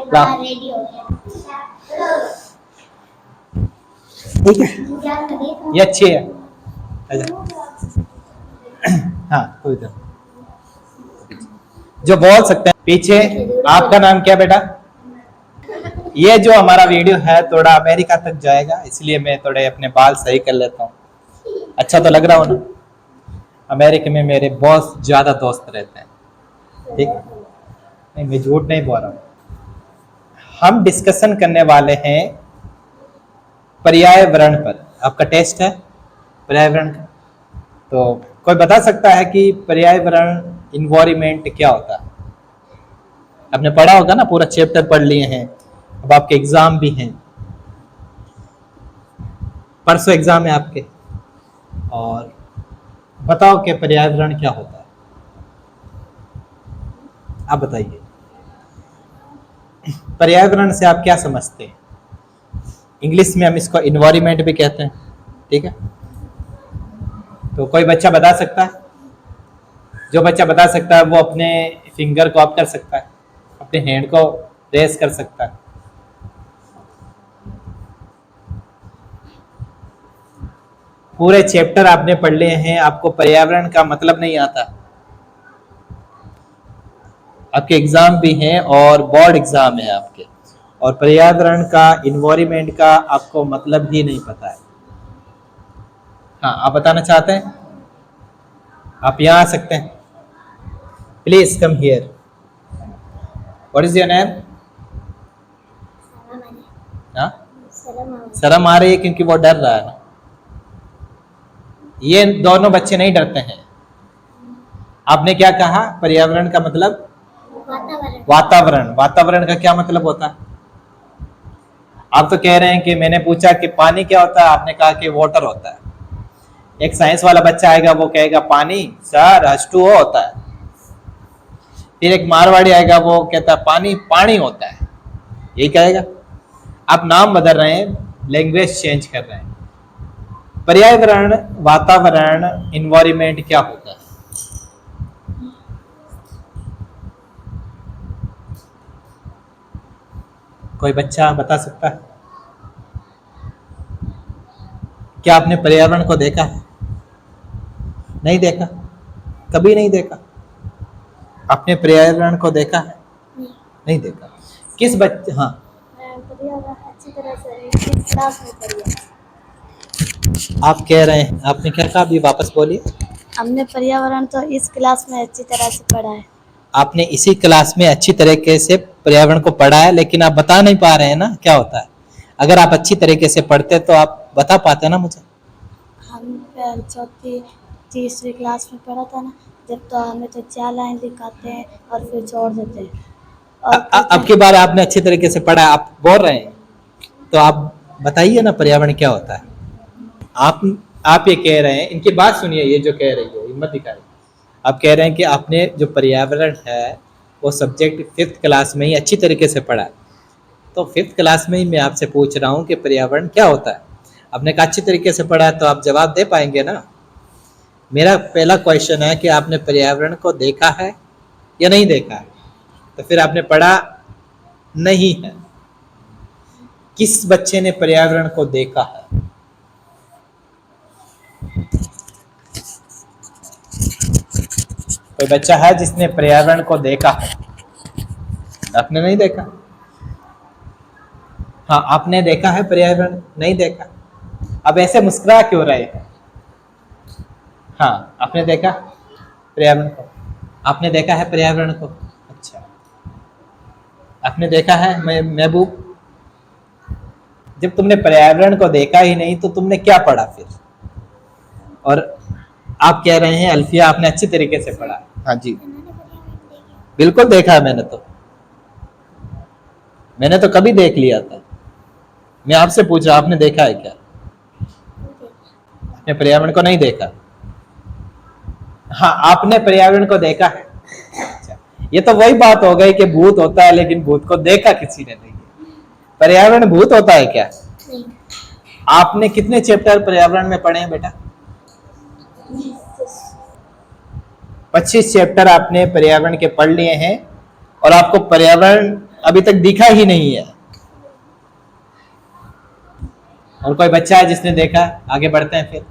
बाहर रेडी हो गया। ठीक है, ये अच्छी है। आजा। हाँ तो इधर जो बोल सकते हैं पीछे। आपका नाम क्या बेटा? ये जो हमारा वीडियो है थोड़ा अमेरिका तक जाएगा, इसलिए मैं थोड़े अपने बाल सही कर लेता हूँ। अच्छा तो लग रहा हो ना? अमेरिका में मेरे बहुत ज्यादा दोस्त रहते हैं। ठीक, नहीं मैं झूठ नहीं बोल रहा हूँ। हम डिस्कशन करने वाले हैं पर्यावरण पर। आपका टेस्ट है पर्यावरण का, तो कोई बता सकता है कि पर्यावरण इन्वायरमेंट क्या होता है? आपने पढ़ा होगा ना, पूरा चैप्टर पढ़ लिए हैं, अब आपके एग्जाम भी हैं, परसों एग्जाम है आपके। और बताओ कि पर्यावरण क्या होता है, आप बताइए। पर्यावरण से आप क्या समझते हैं? इंग्लिश में हम इसको इन्वायरमेंट भी कहते हैं, ठीक है? तो कोई बच्चा बता सकता है? जो बच्चा बता सकता है वो अपने फिंगर को अप कर सकता है, अपने हैंड को रेस कर सकता है। पूरे चैप्टर आपने पढ़ लिए हैं, आपको पर्यावरण का मतलब नहीं आता। आपके एग्जाम भी हैं और बोर्ड एग्जाम है आपके, और पर्यावरण का इन्वायरमेंट का आपको मतलब ही नहीं पता है। हाँ आप बताना चाहते हैं? आप यहाँ आ सकते हैं, please come here. What is your name? हाँ, शर्म आ रही है क्योंकि वो डर रहा है ना। ये दोनों बच्चे नहीं डरते हैं। आपने क्या कहा? पर्यावरण का मतलब वातावरण। वातावरण का क्या मतलब होता है? आप तो कह रहे हैं कि मैंने पूछा कि पानी क्या होता है, आपने कहा कि वाटर होता है। एक साइंस वाला बच्चा आएगा वो कहेगा पानी सर H2O होता है। फिर एक मारवाड़ी आएगा वो कहता है पानी पानी होता है, यही कहेगा। आप नाम बदल रहे हैं, लैंग्वेज चेंज कर रहे हैं। पर्यावरण, वातावरण, इन्वायरमेंट क्या होता है? कोई बच्चा बता सकता है? क्या आपने पर्यावरण को देखा है? नहीं देखा, कभी नहीं देखा। आपने पर्यावरण को देखा है? नहीं देखा। किस बच्चे, हाँ पर्यावरण अच्छी तरह से इस क्लास में पढ़ी है। आप कह रहे हैं, आपने क्या कहा अभी वापस बोलिए। हमने पर्यावरण तो इस क्लास में अच्छी तरह से पढ़ा है। आपने इसी क्लास में अच्छी तरीके से पर्यावरण को पढ़ा है, लेकिन आप बता नहीं पा रहे हैं ना क्या होता है। अगर आप अच्छी तरीके से पढ़ते तो आप बता पाते ना मुझे। हम चौथी तीसरी क्लास में पढ़ा था ना, जब तो हमें तो 4 लाइन दिखाते हैं और फिर छोड़ देते हैं। और अब की बार आपने अच्छी तरीके से पढ़ा, आप बोल रहे हैं, तो आप बताइए ना पर्यावरण क्या होता है। आप ये कह रहे हैं, इनकी बात सुनिए, ये जो कह रही है हिम्मत दिखाई। आप कह रहे हैं कि आपने जो पर्यावरण है वो सब्जेक्ट 5th क्लास में ही अच्छी तरीके से पढ़ा, तो 5th क्लास में ही मैं आपसे पूछ रहा हूँ कि पर्यावरण क्या होता है। आपने कहा अच्छी तरीके से पढ़ा है, तो आप जवाब दे पाएंगे ना। मेरा पहला क्वेश्चन है कि आपने पर्यावरण को देखा है या नहीं देखा है, तो फिर आपने पढ़ा नहीं है। किस बच्चे ने पर्यावरण को देखा है? कोई बच्चा है जिसने पर्यावरण को देखा है? आपने नहीं देखा? हाँ आपने देखा है पर्यावरण? नहीं देखा? अब ऐसे मुस्कुरा क्यों रहे हैं? हाँ आपने देखा पर्यावरण को? आपने देखा है पर्यावरण को? अच्छा, आपने देखा है महबूब? जब तुमने पर्यावरण को देखा ही नहीं तो तुमने क्या पढ़ा फिर? और आप कह रहे हैं अल्फिया आपने अच्छी तरीके से पढ़ा। हाँ जी बिल्कुल देखा है मैंने तो कभी देख लिया था। मैं आपसे पूछ रहा आपने देखा है क्या? आपने पर्यावरण को नहीं देखा? हाँ आपने पर्यावरण को देखा है। अच्छा, ये तो वही बात हो गई कि भूत होता है लेकिन भूत को देखा किसी ने नहीं। पर्यावरण भूत होता है क्या? नहीं। आपने कितने चैप्टर पर्यावरण में पढ़े हैं बेटा? 25 चैप्टर आपने पर्यावरण के पढ़ लिए हैं, और आपको पर्यावरण अभी तक दिखा ही नहीं है। और कोई बच्चा है जिसने देखा? आगे बढ़ते हैं फिर।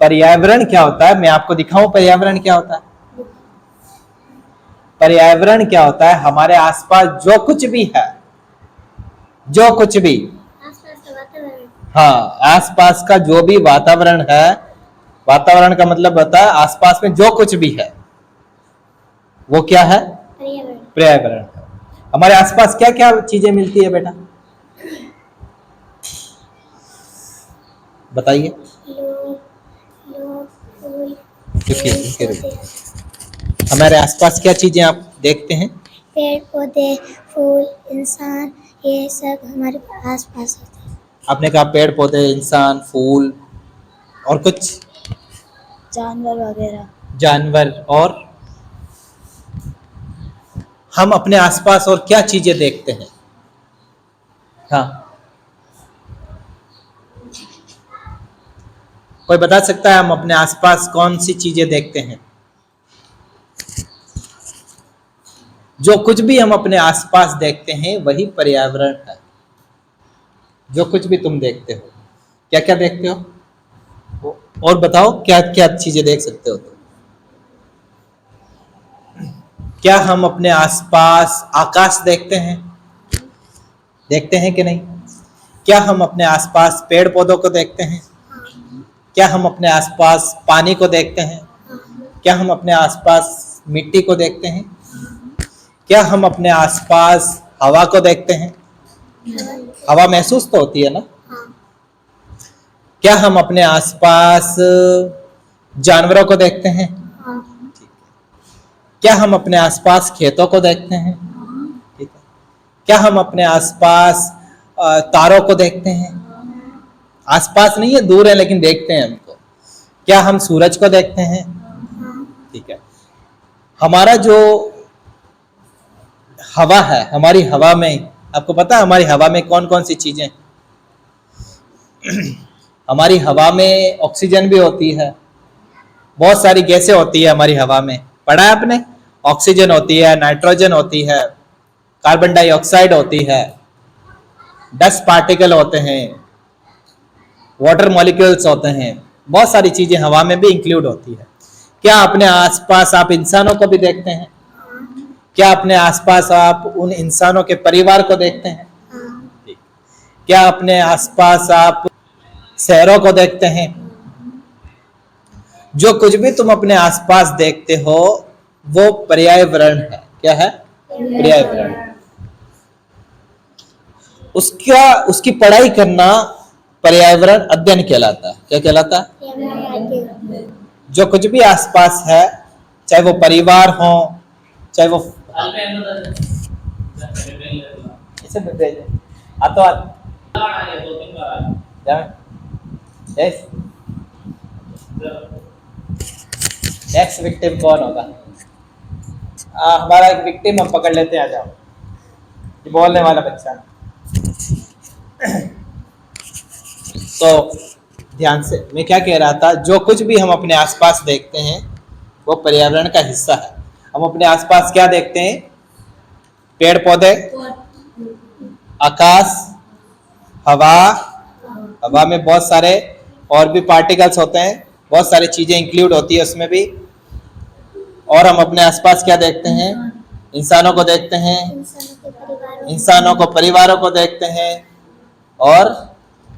पर्यावरण क्या होता है, मैं आपको दिखाऊं पर्यावरण क्या होता है। पर्यावरण क्या होता है? हमारे आसपास जो कुछ भी है, जो कुछ भी, हाँ, आसपास का जो भी वातावरण है, वातावरण का मतलब होता है आसपास में जो कुछ भी है, वो क्या है? पर्यावरण है। हमारे आसपास क्या क्या चीजें मिलती है बेटा, बताइए। हमारे आसपास क्या चीजें आप देखते हैं? पेड़ पौधे, फूल, इंसान, ये सब हमारे आसपास होते हैं। आपने कहा पेड़ पौधे, इंसान, फूल, और कुछ? जानवर वगैरह। जानवर। और हम अपने आसपास और क्या चीजें देखते हैं? हाँ, कोई बता सकता है हम अपने आसपास कौन सी चीजें देखते हैं? जो कुछ भी हम अपने आसपास देखते हैं वही पर्यावरण है। जो कुछ भी तुम देखते हो, क्या क्या देखते हो? और बताओ क्या क्या चीजें देख सकते हो तुम? क्या हम अपने आसपास आकाश देखते हैं? देखते हैं कि नहीं? क्या हम अपने आसपास पेड़ पौधों को देखते हैं? क्या हम अपने आसपास पानी को देखते हैं? क्या हम अपने आसपास मिट्टी को देखते हैं? क्या हम अपने आसपास हवा को देखते हैं? हवा महसूस तो होती है ना? क्या हम अपने आसपास जानवरों को देखते हैं? क्या हम अपने आसपास खेतों को देखते हैं? ठीक है। क्या हम अपने आसपास तारों को देखते हैं? आसपास नहीं है, दूर है, लेकिन देखते हैं हमको। क्या हम सूरज को देखते हैं? ठीक है। हमारा जो हवा है, हमारी हवा में, आपको पता है हमारी हवा में कौन कौन सी चीजें? हमारी हवा में ऑक्सीजन भी होती है, बहुत सारी गैसें होती है हमारी हवा में, पढ़ा है आपने? ऑक्सीजन होती है, नाइट्रोजन होती है, कार्बन डाइऑक्साइड होती है, डस्ट पार्टिकल होते हैं, वाटर मॉलिक्यूल्स होते हैं, बहुत सारी चीजें हवा में भी इंक्लूड होती है। क्या अपने आसपास आप इंसानों को भी देखते हैं? क्या अपने आसपास आप उन इंसानों के परिवार को देखते हैं? क्या अपने आसपास आप शहरों को देखते हैं? जो कुछ भी तुम अपने आसपास देखते हो वो पर्यावरण है। क्या है? पर्यावरण। उसकी पढ़ाई करना पर्यावरण अध्ययन कहलाता है। क्या कहलाता है? जो कुछ भी आसपास है, चाहे वो परिवार हो, चाहे वो नेक्स्ट विक्टिम कौन होगा? हमारा एक विक्टिम हम पकड़ लेते हैं, आ जाओ। ये बोलने वाला बच्चा। तो ध्यान से, मैं क्या कह रहा था, जो कुछ भी हम अपने आसपास देखते हैं वो पर्यावरण का हिस्सा है। हम अपने आसपास क्या देखते हैं? पेड़ पौधे, आकाश, हवा, हवा में बहुत सारे और भी पार्टिकल्स होते हैं, बहुत सारी चीजें इंक्लूड होती है उसमें भी। और हम अपने आसपास क्या देखते हैं? इंसानों को देखते हैं, इंसानों को, परिवारों को देखते हैं, और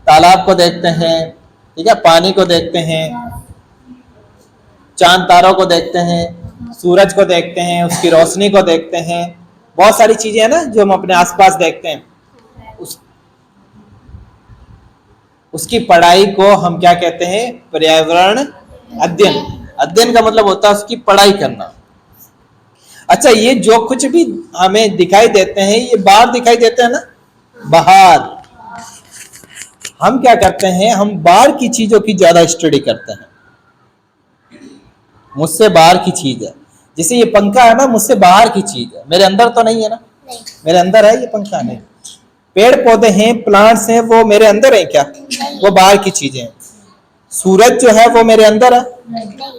तालाब को देखते हैं, ठीक है, पानी को देखते हैं, चांद तारों को देखते हैं, सूरज को देखते हैं, उसकी रोशनी को देखते हैं, बहुत सारी चीजें हैं ना जो हम अपने आसपास देखते हैं। उसकी पढ़ाई को हम क्या कहते हैं? पर्यावरण अध्ययन। अध्ययन का मतलब होता है उसकी पढ़ाई करना। अच्छा, ये जो कुछ भी हमें दिखाई देते हैं ये बाहर दिखाई देते हैं ना, बाहर। हम क्या करते हैं? हम बाहर की चीजों की ज्यादा स्टडी करते हैं। मुझसे बाहर की चीज है, जैसे ये पंखा है ना, मुझसे बाहर की चीज है, मेरे अंदर तो नहीं है ना। नहीं। मेरे अंदर है ये पंखा? नहीं। पेड़ पौधे हैं, प्लांट्स हैं, वो मेरे अंदर है क्या? वो बाहर की चीजें हैं। सूरज जो है वो मेरे अंदर है? नहीं।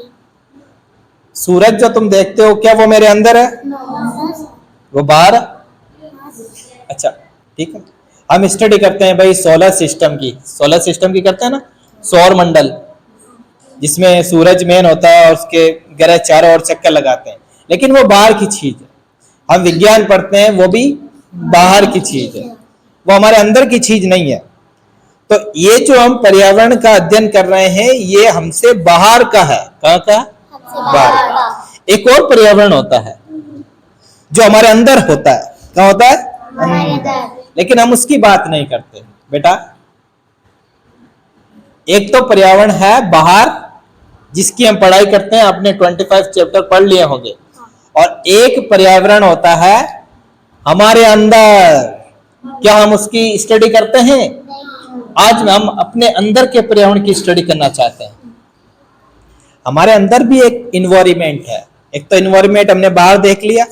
सूरज जो तुम देखते हो क्या वो मेरे अंदर है? वो बाहर है? अच्छा ठीक है, हम स्टडी करते हैं भाई सोलर सिस्टम की, सोलर सिस्टम की करते हैं ना, सौर मंडल, जिसमें सूरज मेन होता है और उसके ग्रह चारों ओर चक्कर लगाते हैं, लेकिन वो बाहर की चीज है। हम विज्ञान पढ़ते हैं, वो भी बाहर की चीज है, वो हमारे अंदर की चीज नहीं है। तो ये जो हम पर्यावरण का अध्ययन कर रहे हैं, ये हमसे बाहर का है। कहाँ का? बाहर का। एक और पर्यावरण होता है जो हमारे अंदर होता है। क्या होता है? अंदर। लेकिन हम उसकी बात नहीं करते बेटा। एक तो पर्यावरण है बाहर, जिसकी हम पढ़ाई करते हैं, आपने 25 चैप्टर पढ़ लिए होंगे, और एक पर्यावरण होता है हमारे अंदर। क्या हम उसकी स्टडी करते हैं? आज हम अपने अंदर के पर्यावरण की स्टडी करना चाहते हैं। हमारे अंदर भी एक इन्वायरमेंट है। एक तो इन्वायरमेंट हमने बाहर देख लिया,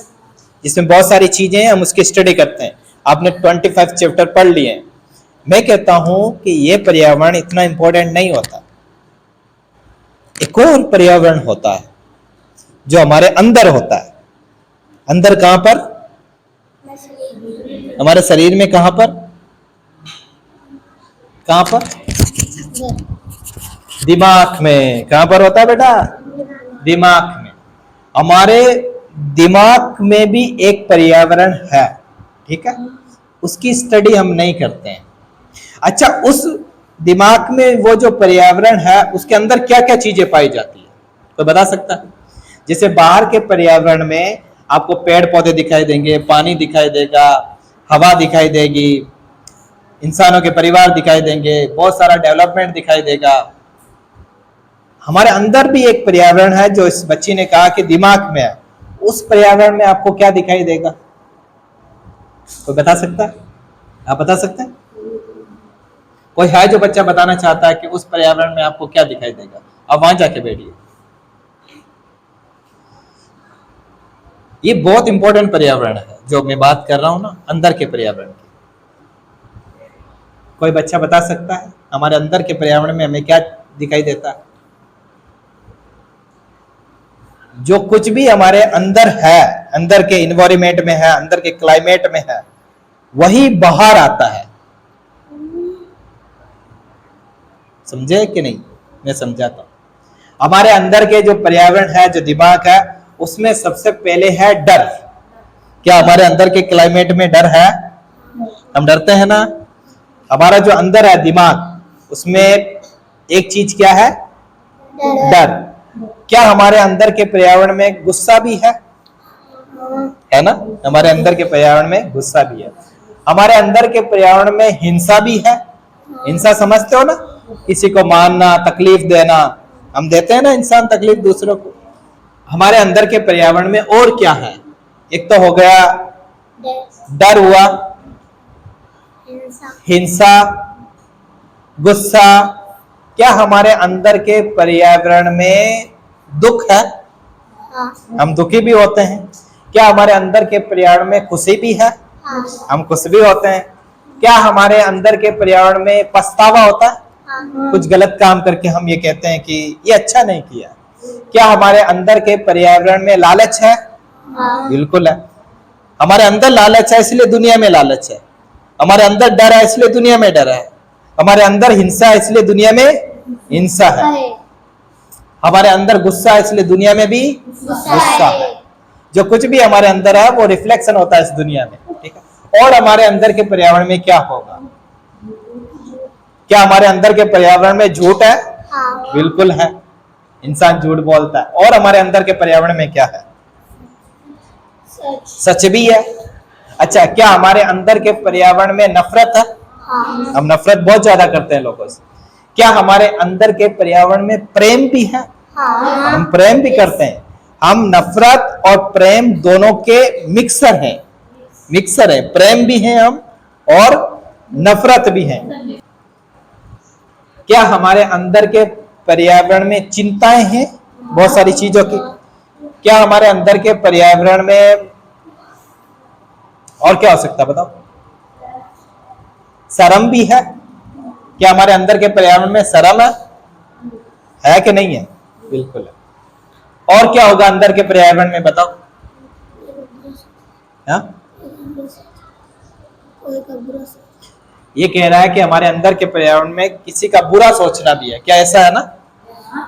जिसमें बहुत सारी चीजें हैं, हम उसकी स्टडी करते हैं। आपने 25 चैप्टर पढ़ लिए हैं। मैं कहता हूं कि यह पर्यावरण इतना इंपॉर्टेंट नहीं होता। एक और पर्यावरण होता है जो हमारे अंदर होता है। अंदर कहां पर? हमारे शरीर में। कहां पर? कहां पर? दिमाग में। कहां पर होता है बेटा? दिमाग में। हमारे दिमाग में भी एक पर्यावरण है, ठीक है, उसकी स्टडी हम नहीं करते हैं। अच्छा, उस दिमाग में वो जो पर्यावरण है, उसके अंदर क्या क्या चीजें पाई जाती है, तो बता सकता है? जैसे बाहर के पर्यावरण में आपको पेड़ पौधे दिखाई देंगे, पानी दिखाई देगा, हवा दिखाई देगी, इंसानों के परिवार दिखाई देंगे, बहुत सारा डेवलपमेंट दिखाई देगा। हमारे अंदर भी एक पर्यावरण है जो इस बच्ची ने कहा कि दिमाग में है। उस पर्यावरण में आपको क्या दिखाई देगा, कोई बता सकता है? आप बता सकते हैं? कोई है जो बच्चा बताना चाहता है कि उस पर्यावरण में आपको क्या दिखाई देगा? आप वहां जाके बैठिए। ये बहुत इंपॉर्टेंट पर्यावरण है जो मैं बात कर रहा हूं ना, अंदर के पर्यावरण की। कोई बच्चा बता सकता है हमारे अंदर के पर्यावरण में हमें क्या दिखाई देता है? जो कुछ भी हमारे अंदर है, अंदर के इन्वायरमेंट में है, अंदर के क्लाइमेट में है, वही बाहर आता है। समझे कि नहीं? मैं समझाता हूं। हमारे अंदर के जो पर्यावरण है, जो दिमाग है, उसमें सबसे पहले है डर। क्या हमारे अंदर के क्लाइमेट में डर है? हम डरते हैं ना। हमारा जो अंदर है दिमाग, उसमें एक चीज क्या है? डर। क्या हमारे अंदर के पर्यावरण में गुस्सा भी है ना? हमारे अंदर के पर्यावरण में गुस्सा भी है। हमारे अंदर के पर्यावरण में हिंसा भी है। हिंसा समझते हो ना? किसी को मारना, तकलीफ देना। हम देते हैं ना इंसान तकलीफ दूसरों को। हमारे अंदर के पर्यावरण में और क्या है? एक तो हो गया डर हुआ, हिंसा, गुस्सा। क्या हमारे अंदर के पर्यावरण में दुख है? हम दुखी भी होते हैं। क्या हमारे अंदर के पर्यावरण में खुशी भी है? हम खुश भी होते हैं। क्या हमारे अंदर के पर्यावरण में पछतावा होता है? कुछ गलत काम करके हम ये कहते हैं कि ये अच्छा नहीं किया। क्या हमारे अंदर के पर्यावरण में लालच है? बिल्कुल है। हमारे अंदर लालच है, इसलिए दुनिया में लालच है। हमारे अंदर डर है, इसलिए दुनिया में डर है। हमारे अंदर हिंसा है, इसलिए दुनिया में हिंसा है। हमारे अंदर गुस्सा है, इसलिए दुनिया में भी गुस्सा है। जो कुछ भी हमारे अंदर है वो रिफ्लेक्शन होता है इस दुनिया में, ठीक है। और हमारे अंदर के पर्यावरण में क्या होगा? क्या हमारे अंदर के पर्यावरण में झूठ है? बिल्कुल है। इंसान झूठ बोलता है। और हमारे अंदर के पर्यावरण में क्या है? सच भी है। अच्छा, क्या हमारे अंदर के पर्यावरण में नफरत है? हम नफरत बहुत ज्यादा करते हैं लोगों से। क्या हमारे अंदर के पर्यावरण में प्रेम भी है? हम प्रेम भी करते हैं। हम नफरत और प्रेम दोनों के मिक्सर हैं। मिक्सर है, प्रेम भी है हम और नफरत भी है। क्या हमारे अंदर के पर्यावरण में चिंताएं हैं बहुत सारी चीजों की? क्या हमारे अंदर के पर्यावरण में और क्या हो सकता है बताओ? शर्म भी है। क्या हमारे अंदर के पर्यावरण में शर्म है कि नहीं है? बिल्कुल है। और क्या होगा अंदर के पर्यावरण में बताओ? हाँ? कोई का बुरा सोच। ये कह रहा है कि हमारे अंदर के पर्यावरण में किसी का बुरा सोचना भी है। क्या ऐसा है ना?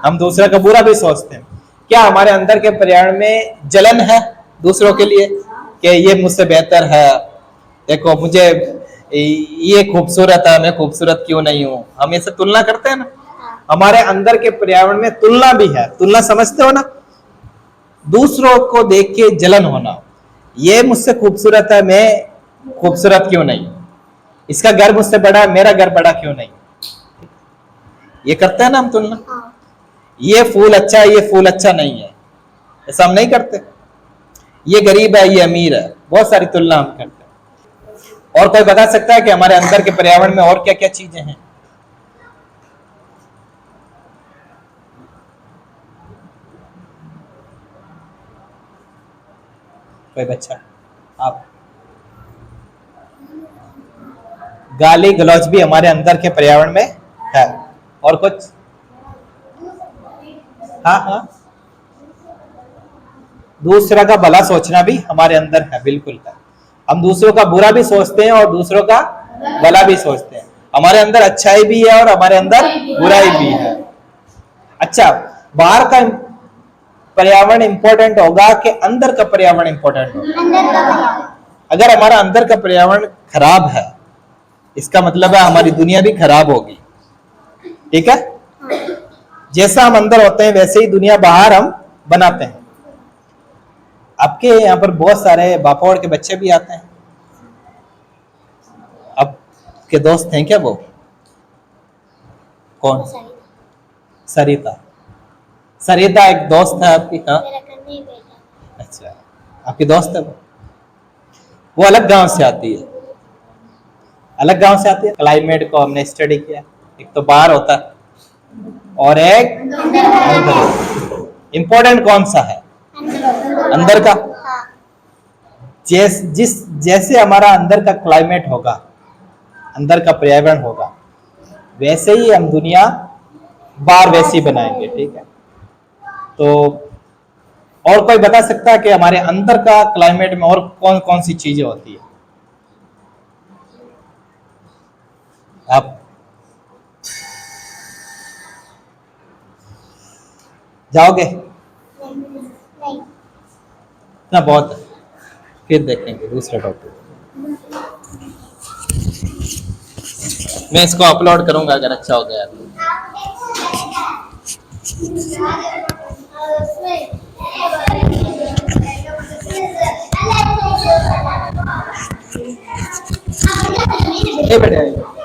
हम दूसरे का बुरा भी सोचते हैं। क्या हमारे अंदर के पर्यावरण में जलन है दूसरों के लिए कि ये मुझसे बेहतर है, देखो मुझे ये खूबसूरत है, मैं खूबसूरत क्यों नहीं हूं? हम ऐसे तुलना करते हैं ना। हमारे अंदर के पर्यावरण में तुलना भी है। तुलना समझते हो ना? दूसरों को देख के जलन होना, ये मुझसे खूबसूरत है, मैं खूबसूरत क्यों नहीं? इसका घर मुझसे बड़ा है, मेरा घर बड़ा क्यों नहीं? ये करते हैं ना हम तुलना। ये फूल अच्छा है, ये फूल अच्छा नहीं है, ऐसा हम नहीं करते। ये गरीब है, ये अमीर है, बहुत सारी तुलना हम करते हैं। और कोई बता सकता है कि हमारे अंदर के पर्यावरण में और क्या क्या चीजें हैं? कोई बच्चा? आप? गाली गलौज भी हमारे अंदर के पर्यावरण में है। और कुछ? हाँ हाँ, दूसरा का भला सोचना भी हमारे अंदर है, बिल्कुल है। हम दूसरों का बुरा भी सोचते हैं और दूसरों का भला भी सोचते हैं। हमारे अंदर अच्छाई भी है और हमारे अंदर बुराई भी है। अच्छा, बाहर का पर्यावरण इंपॉर्टेंट होगा कि अंदर का पर्यावरण इंपॉर्टेंट होगा? अगर हमारा अंदर का पर्यावरण खराब है, इसका मतलब है हमारी दुनिया भी खराब होगी। ठीक है? जैसा हम अंदर होते हैं वैसे ही दुनिया बाहर हम बनाते हैं। आपके यहाँ पर बहुत सारे बापोड़ के बच्चे भी आते हैं। आपके दोस्त हैं क्या वो? कौन? सरिता। सरिता एक दोस्त है आपकी? हाँ, अच्छा, आपकी दोस्त है वो अलग गांव से आती है। अलग गांव से आती है। क्लाइमेट को हमने स्टडी किया, एक तो बाहर होता है और एक अंदर। इंपॉर्टेंट कौन सा है? अंदर का। जैसे हमारा अंदर का क्लाइमेट होगा, अंदर का पर्यावरण होगा, वैसे ही हम दुनिया बाहर वैसी बनाएंगे। ठीक है? तो और कोई बता सकता है कि हमारे अंदर का क्लाइमेट में और कौन कौन सी चीजें होती है? आप जाओगे ना? बहुत है, फिर देखेंगे दूसरे टॉपिक। मैं इसको अपलोड करूंगा अगर अच्छा हो गया तो। ये बेटे